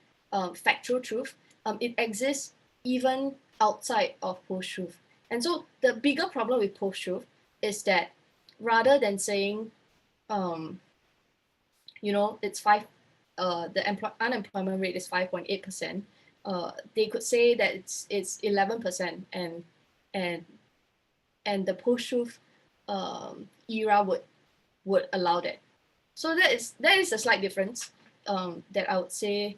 factual truth, it exists even outside of post-truth. And so the bigger problem with post-truth is that rather than saying, it's the unemployment rate is 5.8%, they could say that it's 11%, and the post-truth era would allow that. So that is a slight difference that I would say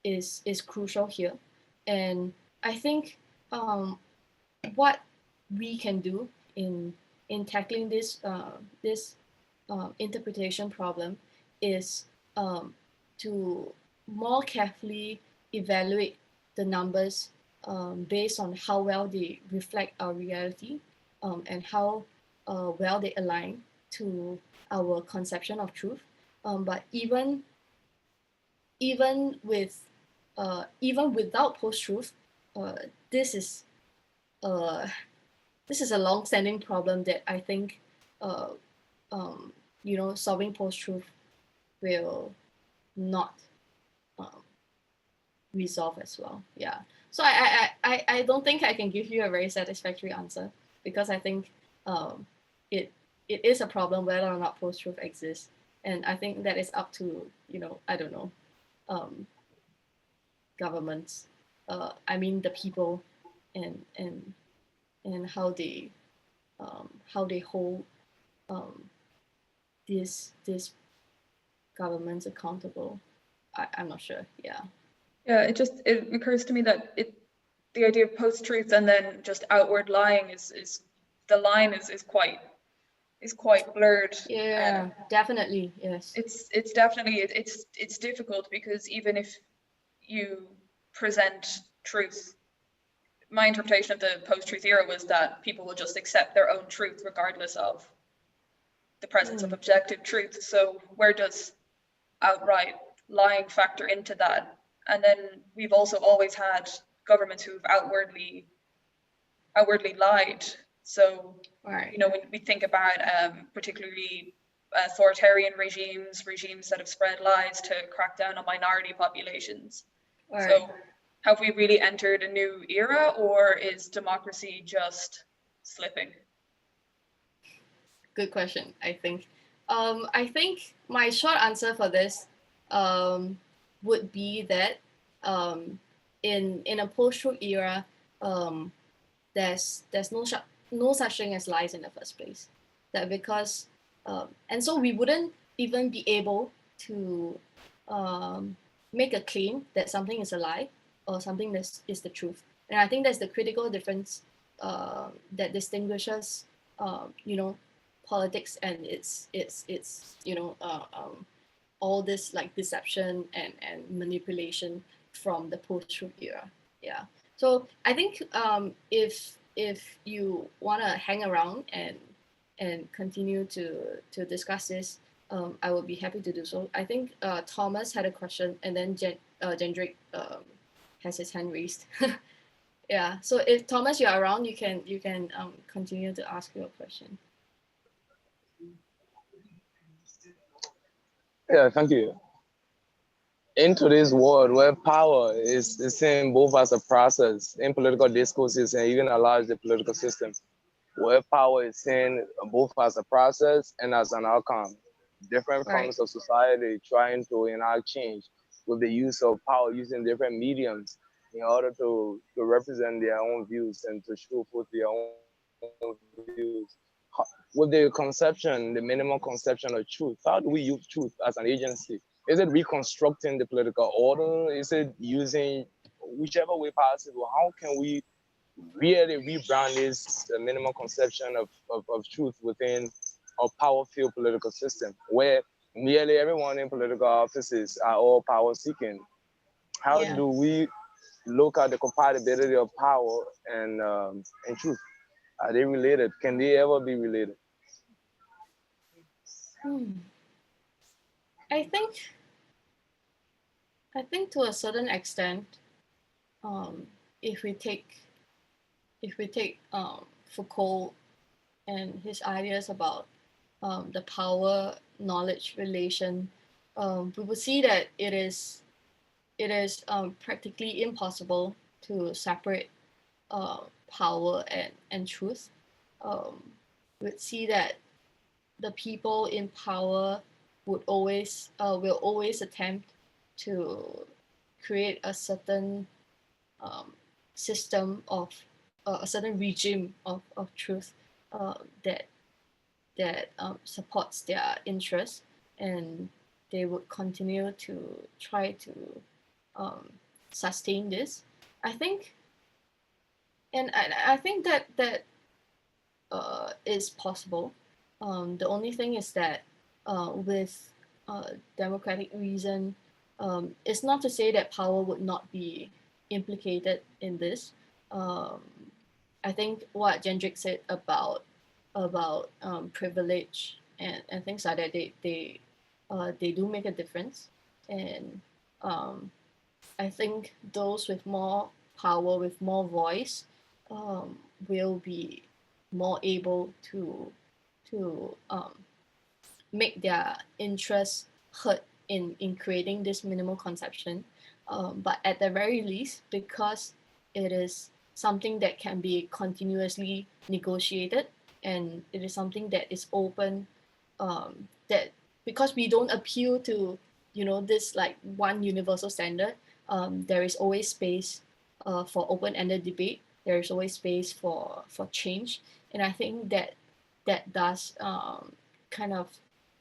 is crucial here. And I think what we can do in tackling this interpretation problem is to more carefully evaluate the numbers based on how well they reflect our reality, and how well they align to our conception of truth. But even without post-truth, this is a long-standing problem that I think solving post-truth will not resolve as well. Yeah. So I don't think I can give you a very satisfactory answer, because I think it is a problem whether or not post-truth exists, and I think that is up to I don't know, governments, the people, and how they hold these governments accountable. I'm not sure. Yeah. Yeah, it occurs to me that the idea of post-truth and then just outward lying is the line is quite blurred. Yeah, definitely. Yes. It's definitely it's difficult, because even if you present truth, my interpretation of the post-truth era was that people will just accept their own truth regardless of the presence of objective truth. So where does outright lying factor into that? And then we've also always had governments who've outwardly lied. So, right. When we think about particularly authoritarian regimes that have spread lies to crack down on minority populations. Right. So have we really entered a new era, or is democracy just slipping? Good question, I think. I think my short answer for this would be that in a post-truth era, there's no such thing as lies in the first place. That because and so we wouldn't even be able to make a claim that something is a lie or something that is the truth. And I think that's the critical difference that distinguishes politics and its all this like deception and manipulation from the post-truth era. Yeah. So I think if you want to hang around and continue to discuss this, I would be happy to do so. I think Thomas had a question, and then Jendrik has his hand raised. Yeah. So if Thomas, you're around, you can continue to ask your question. Yeah, thank you. In today's world where power is seen both as a process in political discourses and even a larger political system, where power is seen both as a process and as an outcome, different forms of society trying to enact change with the use of power, using different mediums in order to represent their own views and to show forth their own views. With the conception, the minimal conception of truth, how do we use truth as an agency? Is it reconstructing the political order? Is it using whichever way possible? How can we really rebrand this minimal conception of truth within a power-filled political system where nearly everyone in political offices are all power-seeking? How do we look at the compatibility of power and truth? Are they related? Can they ever be related? I think to a certain extent, if we take Foucault and his ideas about the power knowledge relation, we will see that it is practically impossible to separate power and truth. We'd see that the people in power will always attempt to create a certain system of a certain regime of truth that supports their interests, and they would continue to try to sustain this. I think that is possible. The only thing is that with democratic reason, it's not to say that power would not be implicated in this. I think what Jendrik said about privilege and things like that, they do make a difference, and I think those with more power, with more voice, will be more able to make their interests heard in creating this minimal conception. But at the very least, because it is something that can be continuously negotiated, and it is something that is open, that because we don't appeal to this like one universal standard, there is always space for open-ended debate. There is always space for change, and I think that does kind of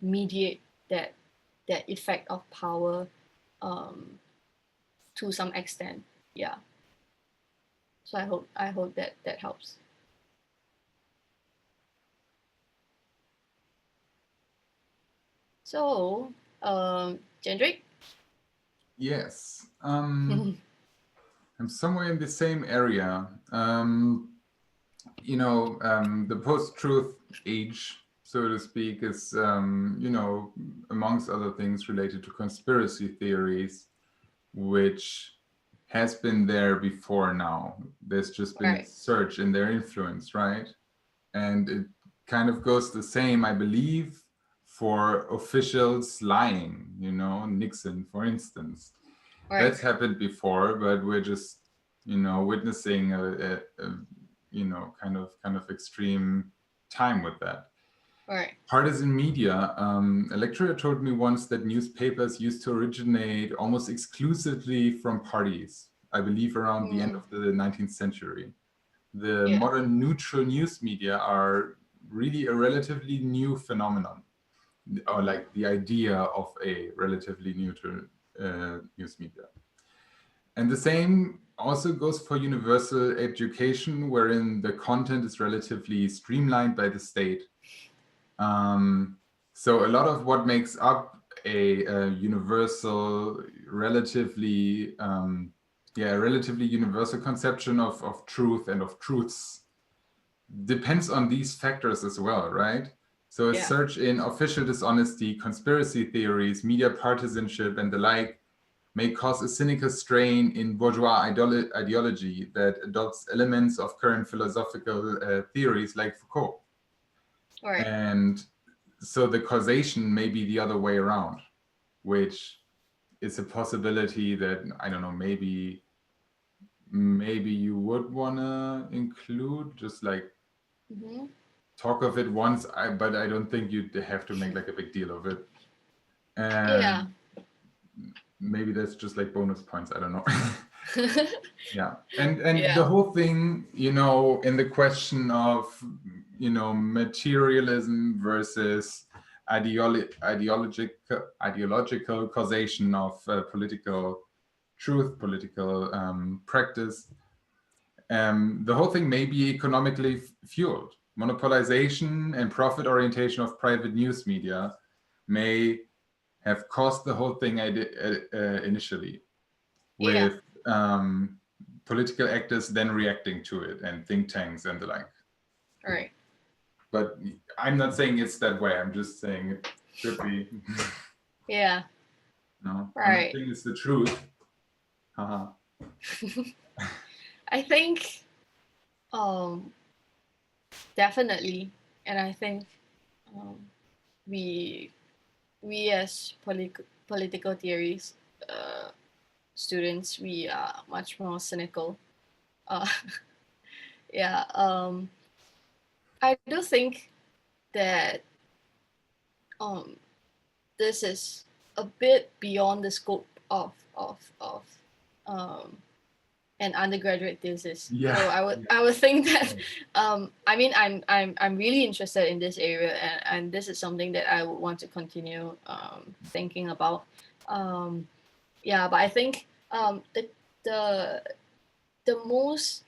mediate that effect of power to some extent. Yeah. So I hope that helps. So, Jendrik? Yes. I'm somewhere in the same area. The post-truth age, so to speak, is, amongst other things related to conspiracy theories, which has been there before now. There's just been a surge in their influence, right? And it kind of goes the same, I believe, for officials lying, Nixon, for instance. That's happened before, but we're just, witnessing a kind of extreme time with that. Partisan media. A lecturer told me once that newspapers used to originate almost exclusively from parties, I believe around the end of the 19th century. The modern neutral news media are really a relatively new phenomenon, or like the idea of a relatively neutral news media. And the same also goes for universal education, wherein the content is relatively streamlined by the state. So a lot of what makes up a universal, relatively universal conception of truth and of truths depends on these factors as well, right? So a search in official dishonesty, conspiracy theories, media partisanship, and the like may cause a cynical strain in bourgeois ideology that adopts elements of current philosophical theories like Foucault. And so the causation may be the other way around, which is a possibility that, I don't know, maybe you would want to include, just like talk of it once, but I don't think you'd have to make like a big deal of it. maybe that's just like bonus points, I don't know. Yeah, and Yeah. the whole thing, you know, in the question of, you know, materialism versus ideological causation of political truth, political practice, the whole thing may be economically fueled. Monopolization and profit orientation of private news media may have caused the whole thing initially, with political actors then reacting to it, and think tanks and the like. Right. But I'm not saying it's that way. I'm just saying it could be. Yeah. No, right. I'm not saying it's the truth. Haha. I think definitely, and I think we as political theories students, we are much more cynical. Yeah. I do think that this is a bit beyond the scope of an undergraduate thesis. Yeah. So I would think that I mean I'm really interested in this area, and this is something that I would want to continue thinking about. Yeah, but I think the most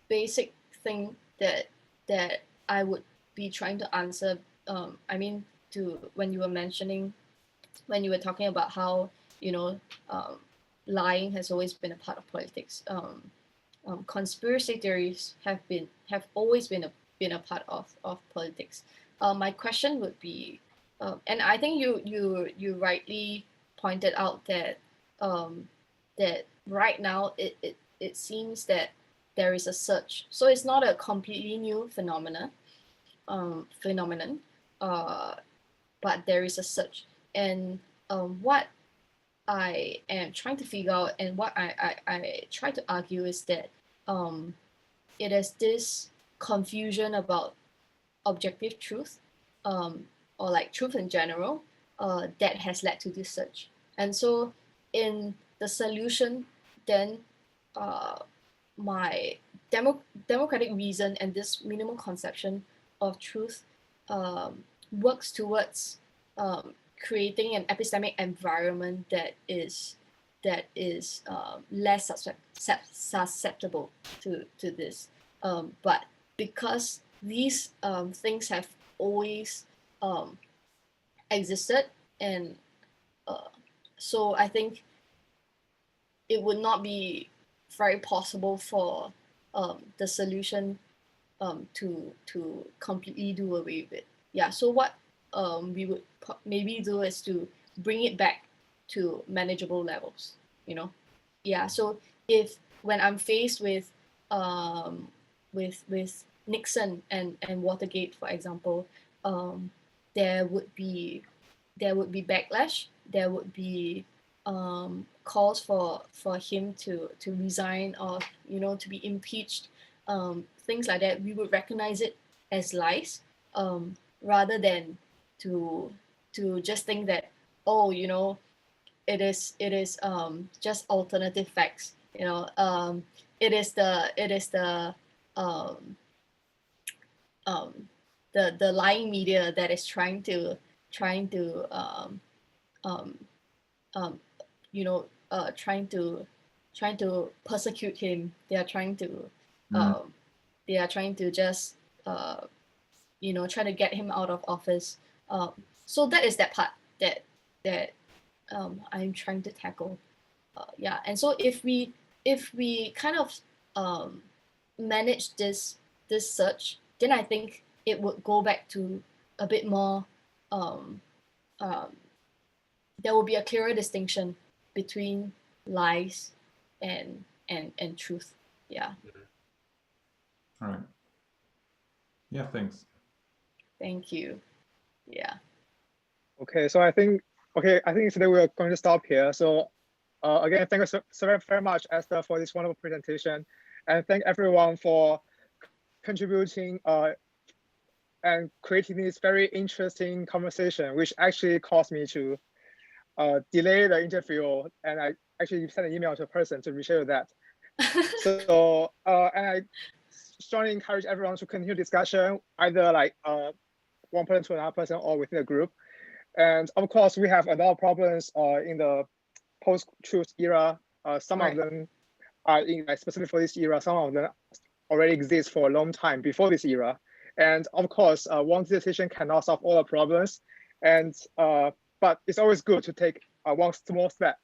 basic thing that I would be trying to answer, I mean, to when you were talking about how, you know, lying has always been a part of politics. Conspiracy theories have always been a part of politics. My question would be, and I think you rightly pointed out that that right now it seems that there is a surge. So it's not a completely new phenomenon, but there is a surge. And what I am trying to figure out, and what I try to argue, is that it is this confusion about objective truth, or like truth in general, that has led to this surge. And so in the solution, then my democratic reason and this minimal conception of truth works towards creating an epistemic environment that is less susceptible to this. But because these things have always existed, and so I think it would not be very possible for the solution to completely do away with it. Yeah, so what we would maybe do is to bring it back to manageable levels, you know? Yeah, so if when I'm faced with Nixon and Watergate, for example, there would be backlash, there would be calls for him to resign, or, you know, to be impeached, things like that. We would recognize it as lies, rather than to just think that, oh, you know, it is just alternative facts, you know. It is the lying media that is trying to you know, trying to persecute him. They are trying to just you know, try to get him out of office. So that is that part that I'm trying to tackle. Yeah, and so if we kind of manage this search, then I think it would go back to a bit more. There will be a clearer distinction between lies and truth. Yeah. All right. Yeah, thanks. Thank you. Yeah. Okay, so I think today we are going to stop here. So again, thank you so very much, Esther, for this wonderful presentation, and thank everyone for contributing and creating this very interesting conversation, which actually caused me to delay the interview, and I actually sent an email to a person to reschedule that. So and I strongly encourage everyone to continue discussion, either like one person to another person or within a group. And of course, we have a lot of problems in the post-truth era. Some of them are in like specific for this era. Some of them already exist for a long time before this era. And of course, one decision cannot solve all the problems. And but it's always good to take one small step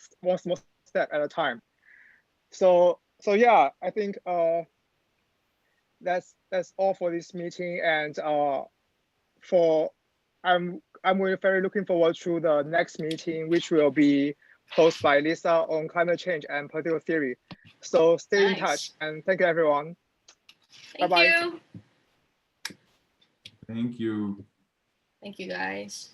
at a time. So yeah, I think that's all for this meeting. And I'm very looking forward to the next meeting, which will be hosted by Lisa on climate change and political theory. So stay in touch, and thank you, everyone. Thank you. Thank you. Thank you, guys.